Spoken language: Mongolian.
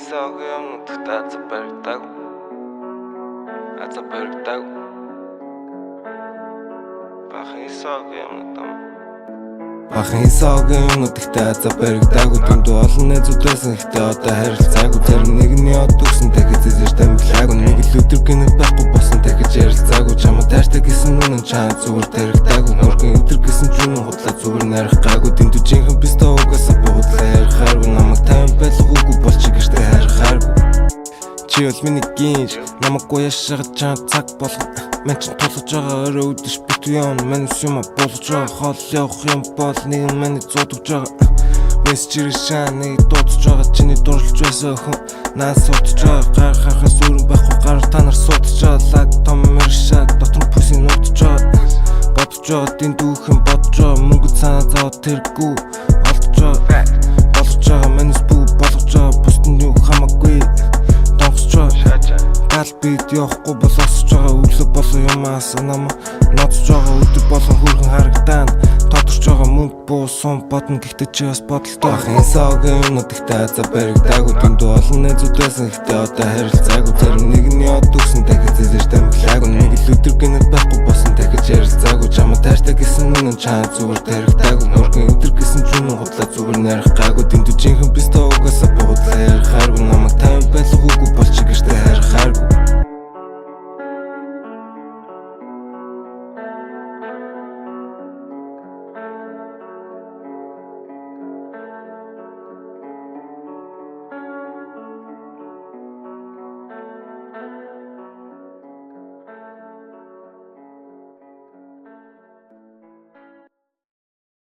Isaaгийн утгатай забардаг. Забардаг. Бахан Isaaгийн утга. Бахан Isaaгийн утгатай забардаг. Дүнд олон найзуудсан ихтэй одоо харилцаагүй. Зарим нэгний од төгсөн дахиж зэзэж тамиглаагүй. Нэг л өдөр гинэ байхгүй болсон дахиж ярилцаагүй. Чамаа таартай гэсэн үнэн чаа зүгээр таригдаагүй. Хөргөн өдөр гэсэн ч үнэн худлаа зүгээр нарих гаагүй. Дэндүү жинхэнэ бистэ угаасаа буудлаа ярихааргүй. Намайг тайван байлах үгүй болчих гэжтэй харихааргүй. Чи бол миний гинж намайггүй яшаага чам цаг болгоо. Мен ч тулж байгаа орой өдөш бит юм. Мен юм болж байгаа хол явах юм бол нэг миний зодож байгаа. Мессежээр шааны дуудаж байгаа чиний дурлж байсан охин. Наас суудж байгаа гар хахаас өрн байхгүй гар та нар суудж байгаа. Лаг том мэршаг дотор бүсийн нуудж байгаа. Бодож байгаа дин дүүхэн бодож байгаа. Мөнгө цаана зоо тэргүй олдож байгаа. Болгож байгаа менэс бүү болгож байгаа. Бусдын юу хамаагүй гал бит явахгүй болоосч байгаа. Өглөө болон юмаас намайг ноцж байгаа. Өдөр болон хөргөн харагдаана. Тодорч байгаа мөнгө буу сум бодно гэхдээ чи бас бодолтой. Бахан Isaaгийн утгатай забаргдаагүй. Дүндүү олон найзуудсан ихтэй одоо харилцаагүй. Зарим нэгний од төгсөн дахиж зэзэж тамиглаагүй. Нэг л өдөр гинэ байхгүй болсон дахиж ярилцаагүй. Чамаа таартай гэсэн үнэн чаа зүгээр таригдаагүй. Хөргөн өдөр гэсэн ч үнэн худлаа зүгээр нарих гаагүй. Дэндүү жинхэнэ бистэ